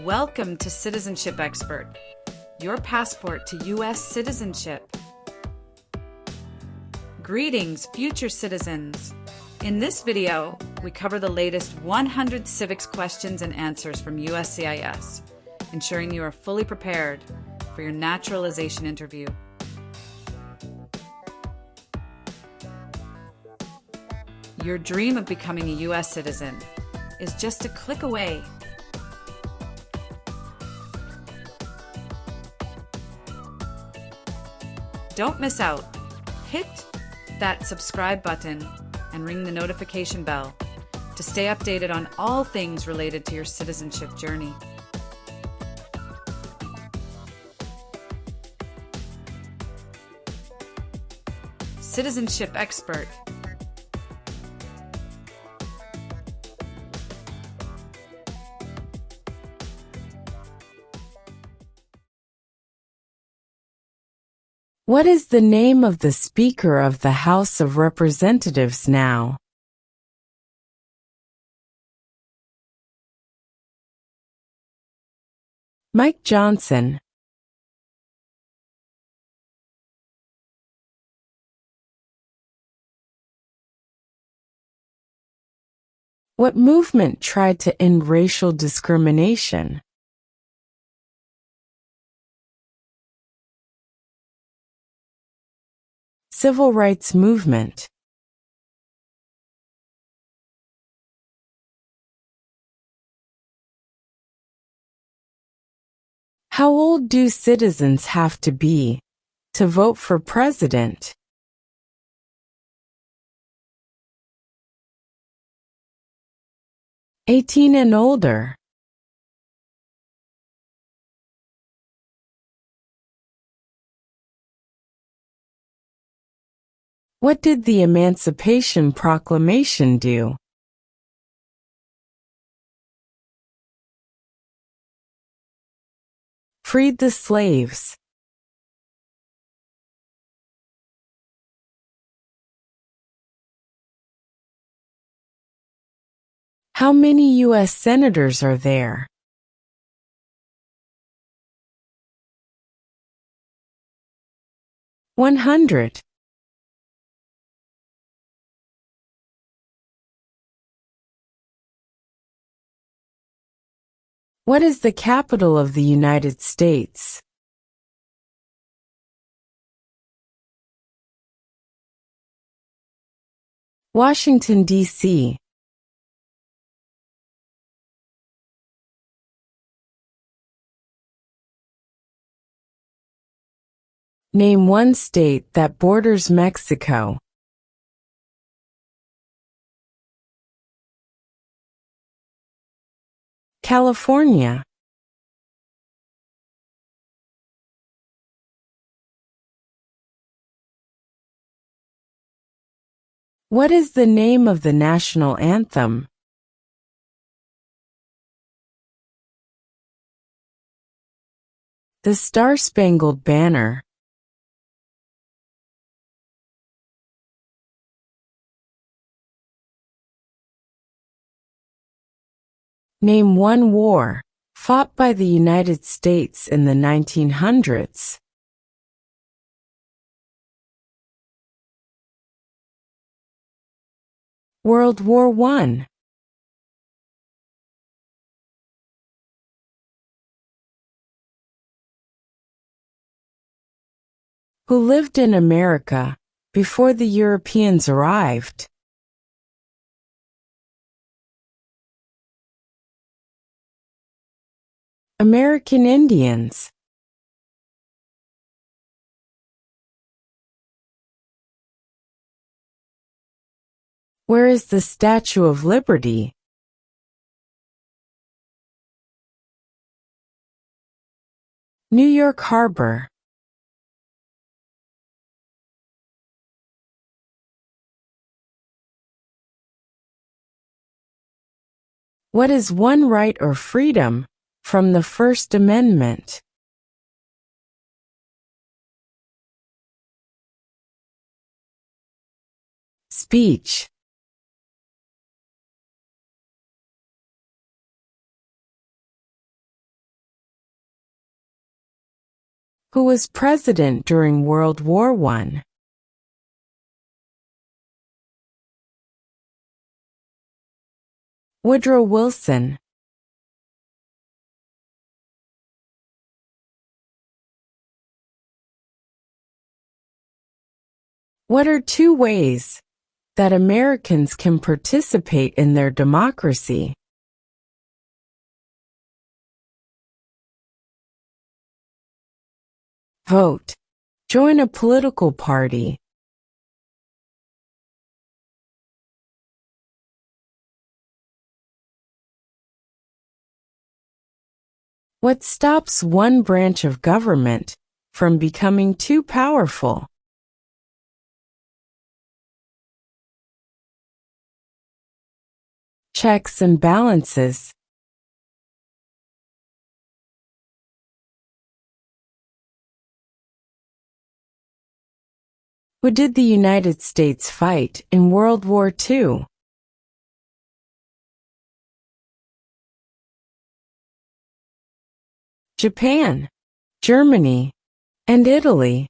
Welcome to Citizenship Expert, your passport to U.S. citizenship. Greetings, future citizens. In this video, we cover the latest 100 civics questions and answers from USCIS, ensuring you are fully prepared for your naturalization interview. Your dream of becoming a U.S. citizen is just a click away. Don't miss out. Hit that subscribe button and ring the notification bell to stay updated on all things related to your citizenship journey. Citizenship Expert. What is the name of the Speaker of the House of Representatives now? Mike Johnson. What movement tried to end racial discrimination? Civil rights movement. How old do citizens have to be to vote for president? '18 and older. What did the Emancipation Proclamation do? Freed the slaves. How many U.S. senators are there? (100). What is the capital of the United States? Washington, D.C. Name one state that borders Mexico. California. What is the name of the national anthem? The Star-Spangled Banner. Name one war fought by the United States in the 1900s. World War I. Who lived in America before the Europeans arrived? American Indians. Where is the Statue of Liberty? New York Harbor. What is one right or freedom from the First Amendment? Speech. Who was president during World War I? Woodrow Wilson. What are two ways that Americans can participate in their democracy? Vote. Join a political party. What stops one branch of government from becoming too powerful? Checks and balances. Who did the United States fight in World War II? Japan, Germany, and Italy.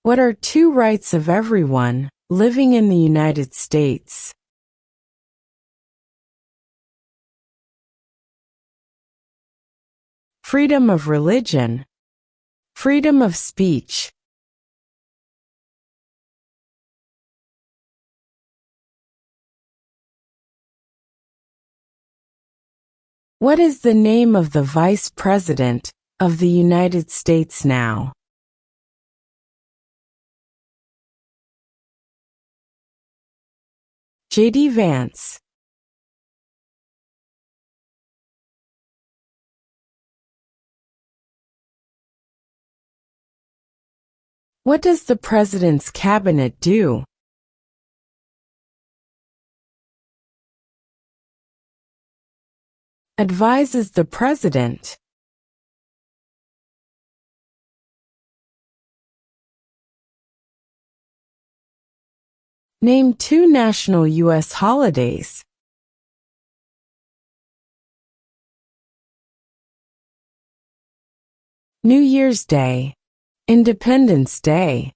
What are two rights of everyone living in the United States? Freedom of religion, freedom of speech. What is the name of the Vice President of the United States now? J.D. Vance. What does the President's Cabinet do? Advises the President. Name two national U.S. holidays. New Year's Day, Independence Day.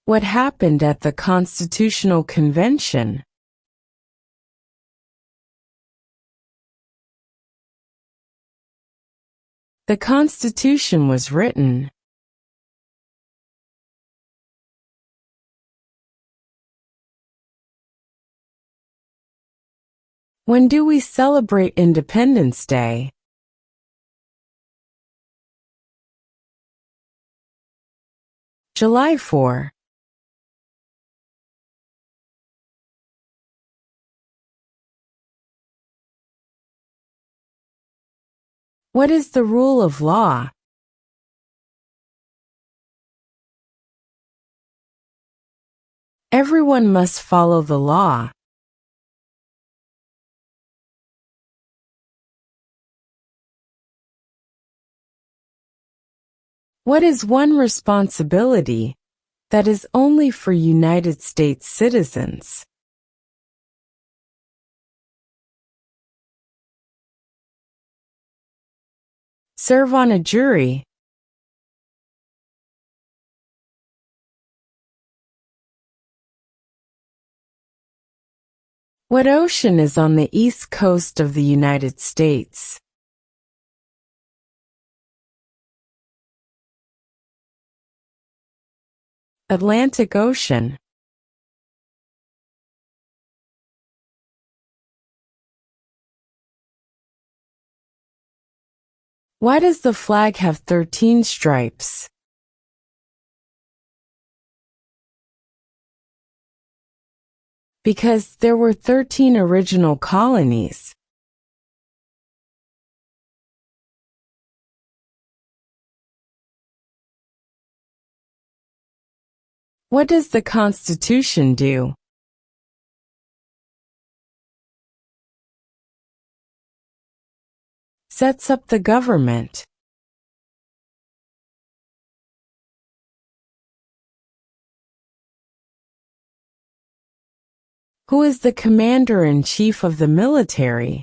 What happened at the Constitutional Convention? The Constitution was written. When do we celebrate Independence Day? July 4. What is the rule of law? Everyone must follow the law. What is one responsibility that is only for United States citizens? Serve on a jury. What ocean is on the east coast of the United States? Atlantic Ocean. Why does the flag have 13 stripes? Because there were 13 original colonies. What does the Constitution do? Sets up the government. Who is the commander-in-chief of the military?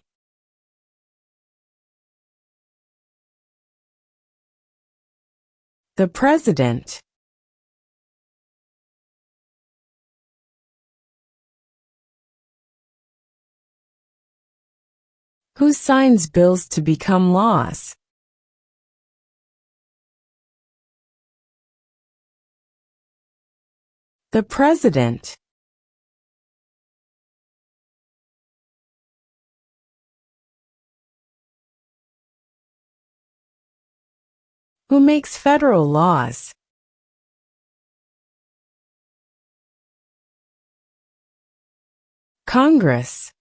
The president. Who signs bills to become laws? The president. Who makes federal laws? Congress.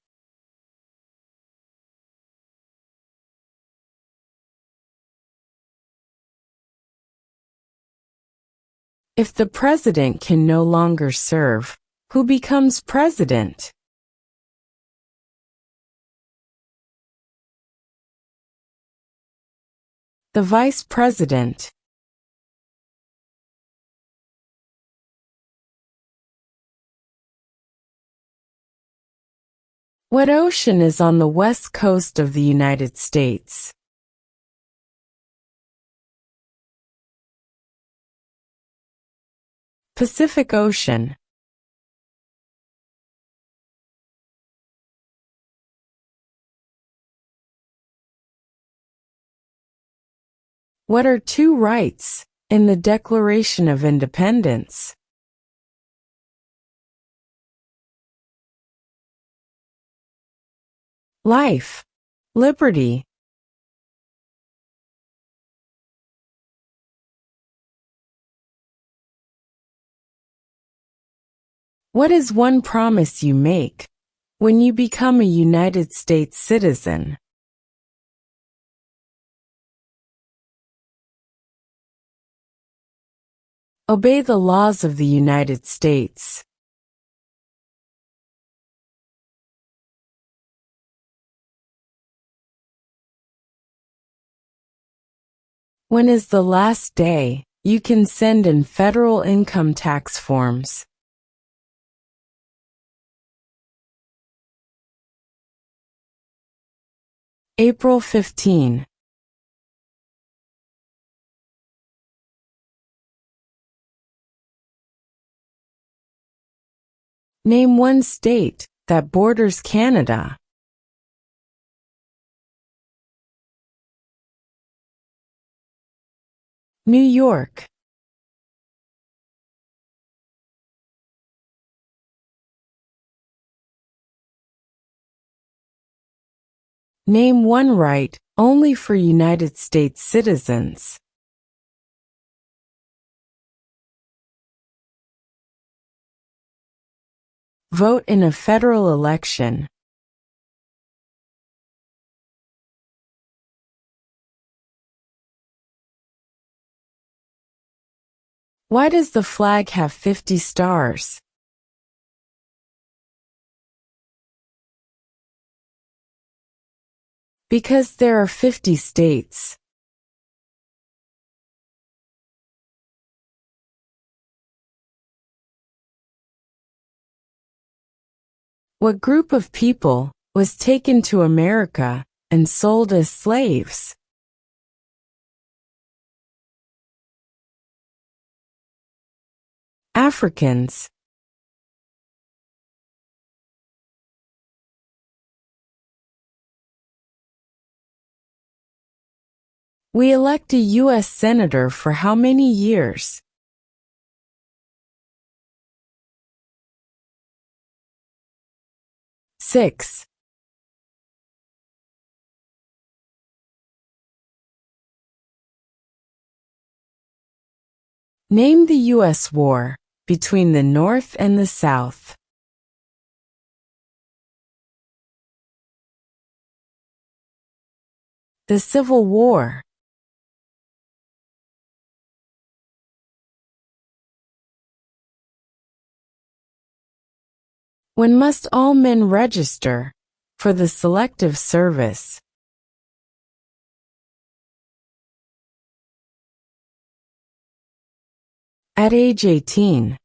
If the president can no longer serve, who becomes president? The vice president. What ocean is on the west coast of the United States? Pacific Ocean. What are two rights in the Declaration of Independence? Life, liberty. What is one promise you make when you become a United States citizen? Obey the laws of the United States. When is the last day you can send in federal income tax forms? April 15. Name one state that borders Canada. New York. Name one right only for United States citizens. Vote in a federal election. Why does the flag have 50 stars? Because there are 50 states. What group of people was taken to America and sold as slaves? Africans. We elect a U.S. Senator for how many years? 6. Name the U.S. war between the North and the South. The Civil War. When must all men register for the Selective Service? At age 18.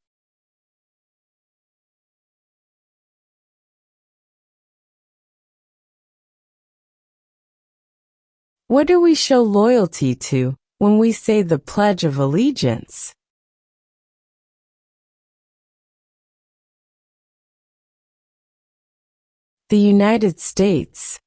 What do we show loyalty to when we say the Pledge of Allegiance? The United States.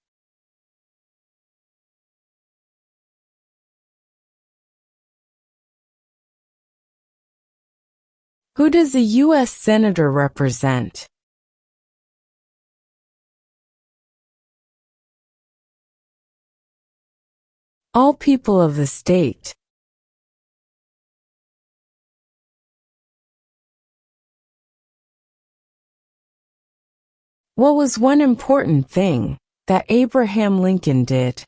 Who does a U.S. Senator represent? All people of the state. What was one important thing that Abraham Lincoln did?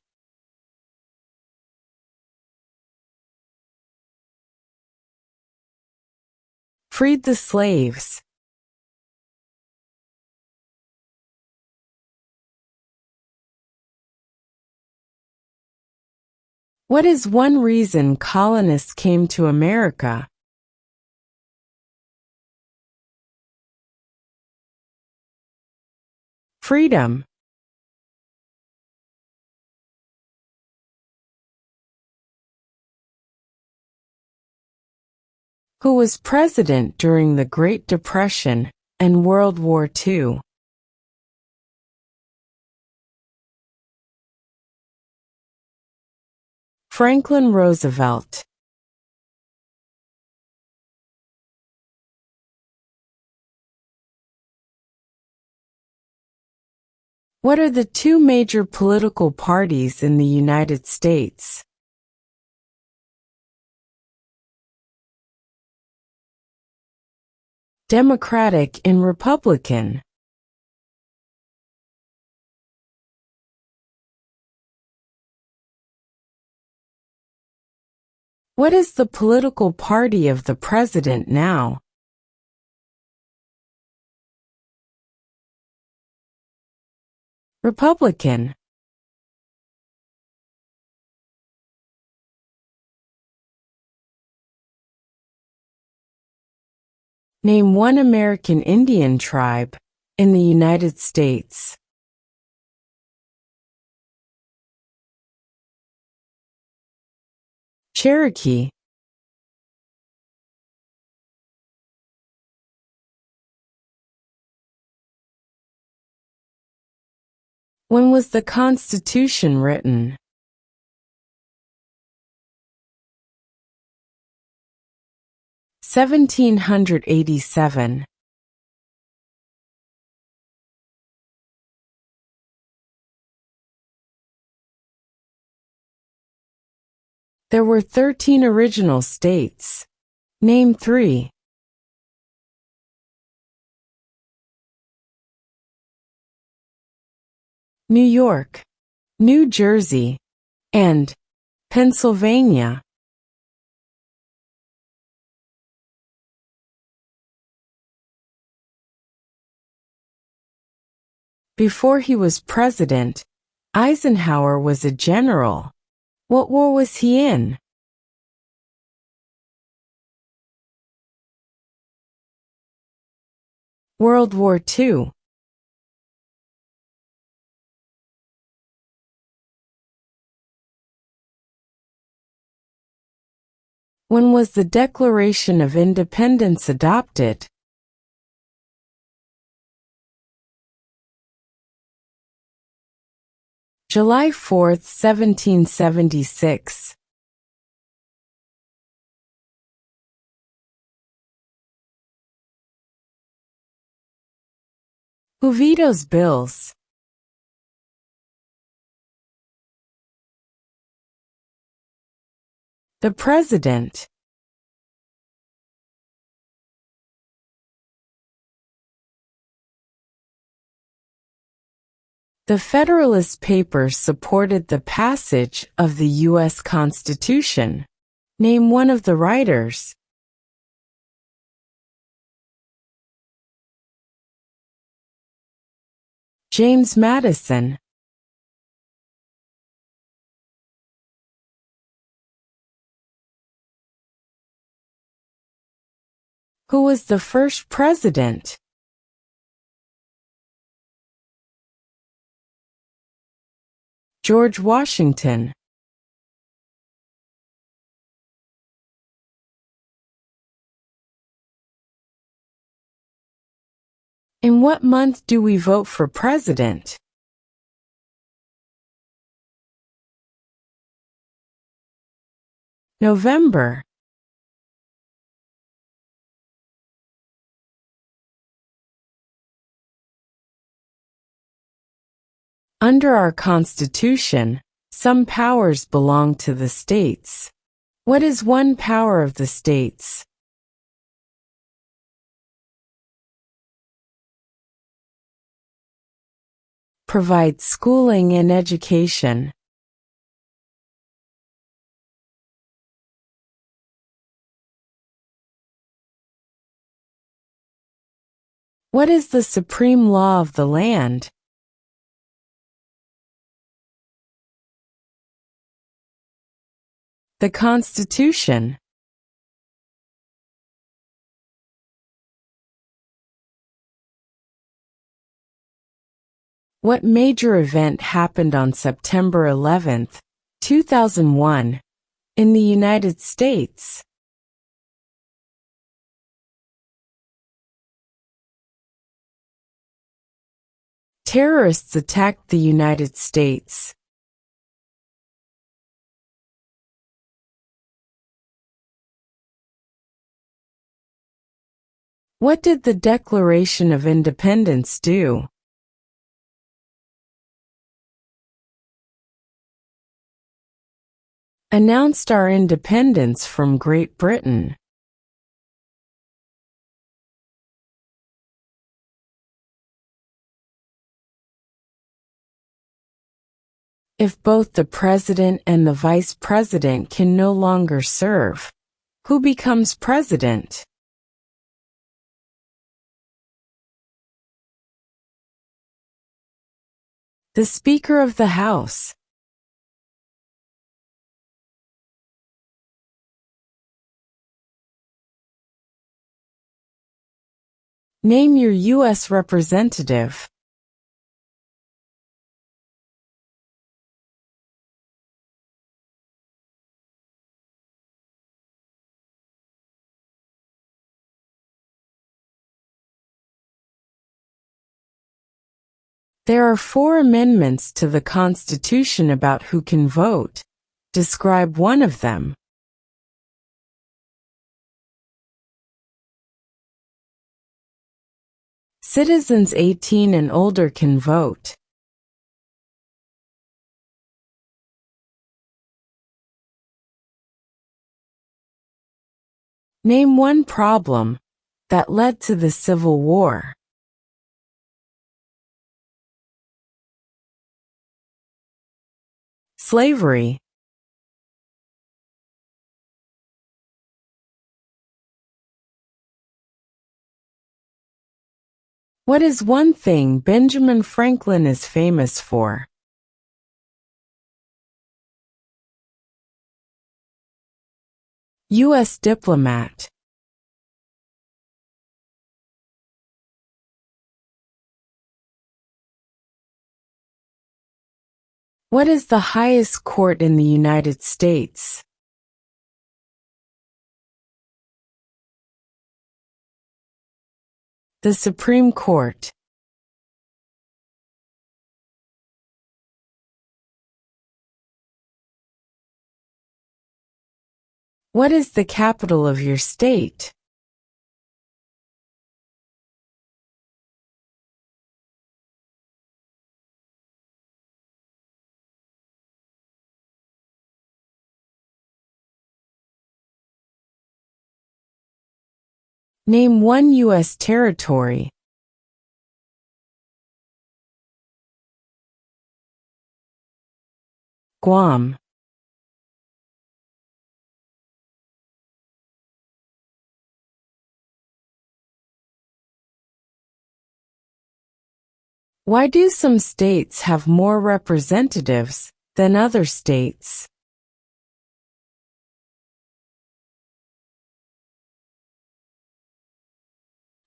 Freed the slaves. What is one reason colonists came to America? Freedom. Who was president during the Great Depression and World War II? Franklin Roosevelt. What are the two major political parties in the United States? Democratic and Republican. What is the political party of the president now? Republican. Name one American Indian tribe in the United States. Cherokee. When was the Constitution written? (1787). There were 13 original states. Name 3. New York, New Jersey, and Pennsylvania. Before he was president, Eisenhower was a general. What war was he in? World War II. When was the Declaration of Independence adopted? July 4, 1776. Who vetoes bills? The President. The Federalist Papers supported the passage of the U.S. Constitution. Name one of the writers. James Madison. Who was the first president? George Washington. In what month do we vote for president? November. Under our Constitution, some powers belong to the states. What is one power of the states? Provide schooling and education. What is the supreme law of the land? The Constitution. What major event happened on September 11, 2001, in the United States? Terrorists attacked the United States. What did the Declaration of Independence do? Announced our independence from Great Britain. If both the president and the vice president can no longer serve, who becomes president? The Speaker of the House. Name your U.S. representative. There are 4 amendments to the Constitution about who can vote. Describe one of them. Citizens 18 and older can vote. Name one problem that led to the Civil War. Slavery. What is one thing Benjamin Franklin is famous for? U.S. diplomat. What is the highest court in the United States? The Supreme Court. What is the capital of your state? Name one U.S. territory. Guam. Why do some states have more representatives than other states?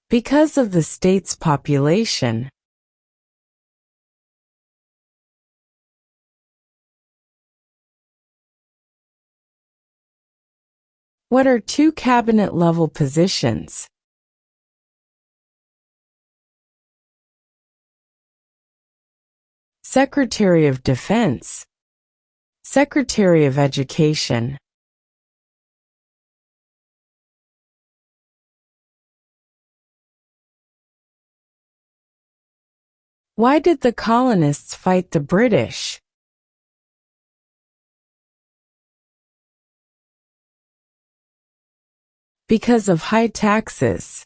Because of the state's population. What are 2 cabinet-level positions? Secretary of Defense, Secretary of Education. Why did the colonists fight the British? Because of high taxes.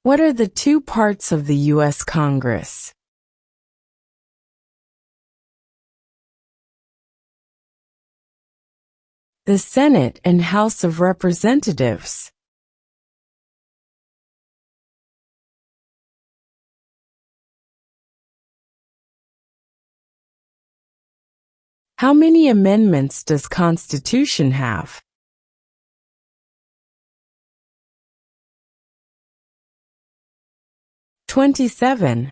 What are the two parts of the U.S. Congress? The Senate and House of Representatives. How many amendments does Constitution have? "27.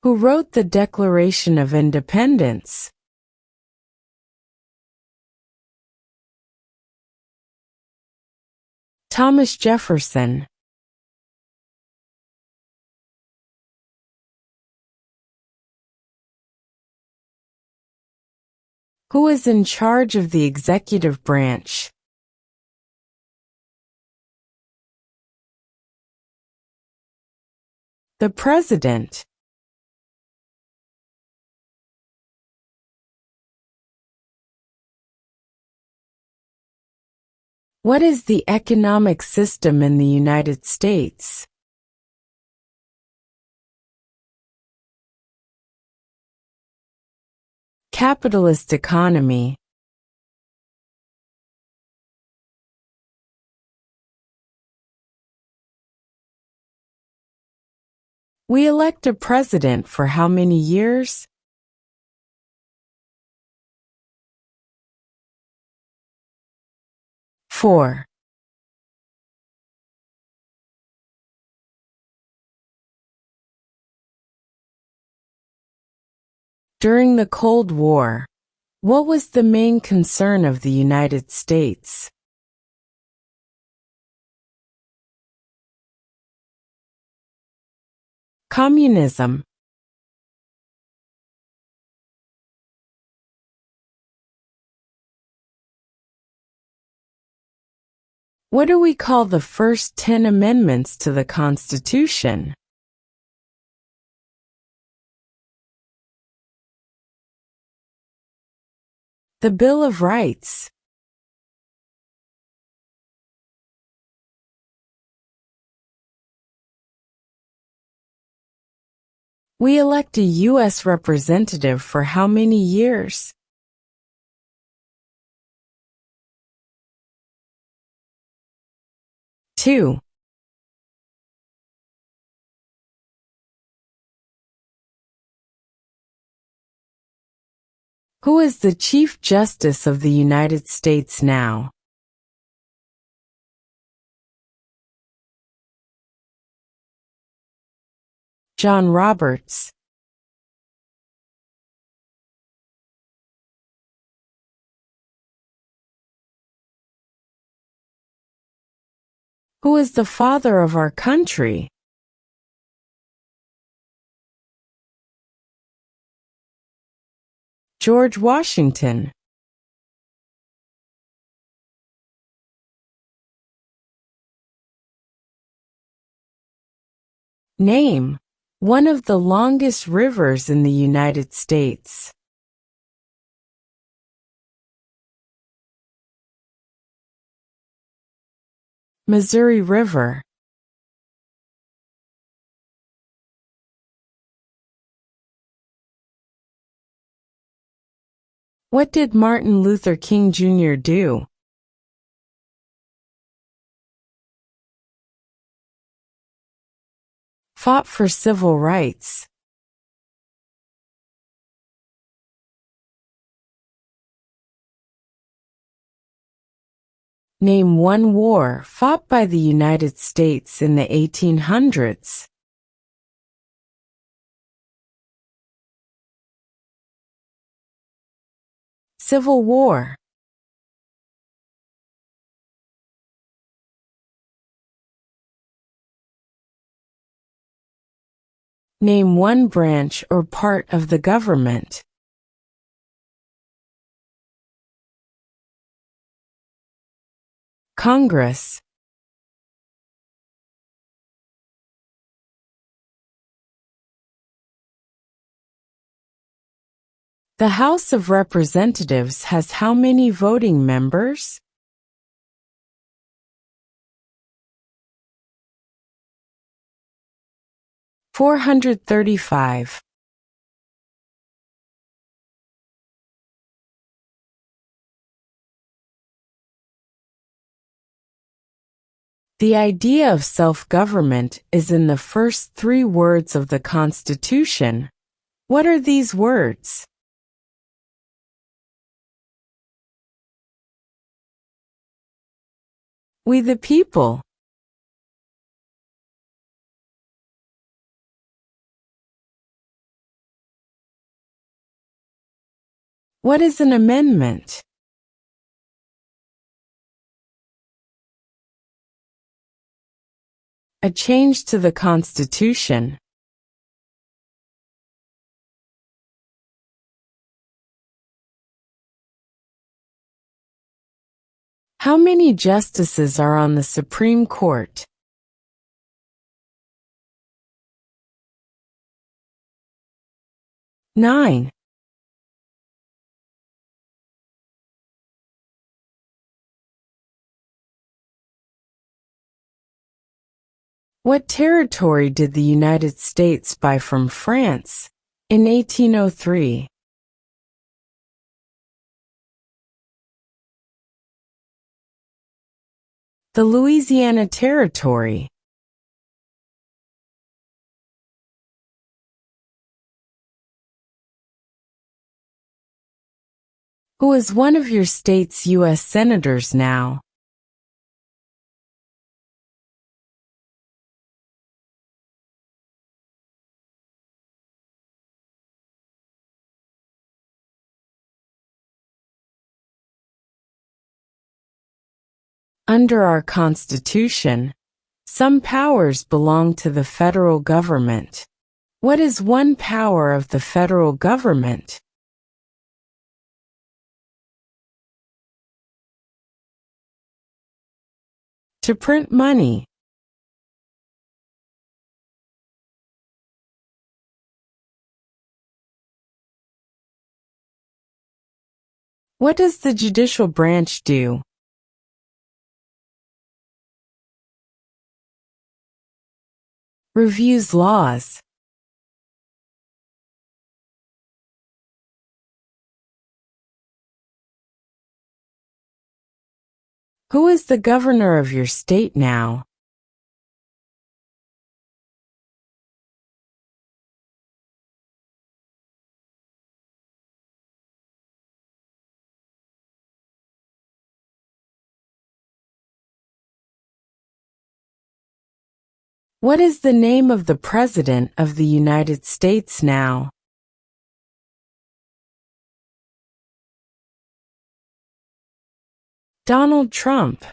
Who wrote the Declaration of Independence? Thomas Jefferson. Who is in charge of the executive branch? The President. What is the economic system in the United States? Capitalist economy. We elect a president for how many years? 4. During the Cold War, what was the main concern of the United States? Communism. What do we call the first 10 amendments to the Constitution? The Bill of Rights. We elect a U.S. representative for how many years? 2. Who is the Chief Justice of the United States now? John Roberts. Who is the father of our country? George Washington. Name one of the longest rivers in the United States. Missouri River. What did Martin Luther King Jr. do? Fought for civil rights. Name one war fought by the United States in the 1800s. Civil War. Name one branch or part of the government. Congress. The House of Representatives has how many voting members? $435. The idea of self-government is in the first 3 words of the Constitution. What are these words? We the people. What is an amendment? A change to the Constitution. How many justices are on the Supreme Court? 9. What territory did the United States buy from France in 1803? The Louisiana Territory. Who is one of your state's U.S. senators now? Under our Constitution, some powers belong to the federal government. What is one power of the federal government? To print money. What does the judicial branch do? Reviews laws. Who is the governor of your state now? What is the name of the President of the United States now? Donald Trump.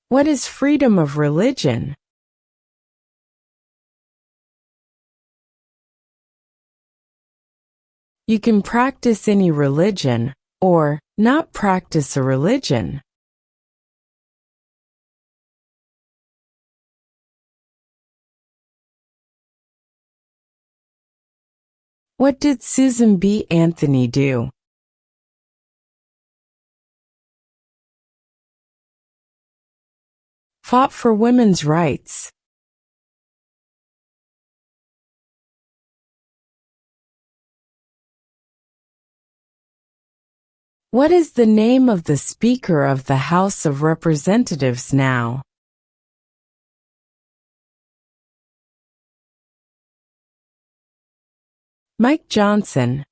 What is freedom of religion? You can practice any religion, or not practice a religion. What did Susan B. Anthony do? Fought for women's rights. What is the name of the Speaker of the House of Representatives now? Mike Johnson.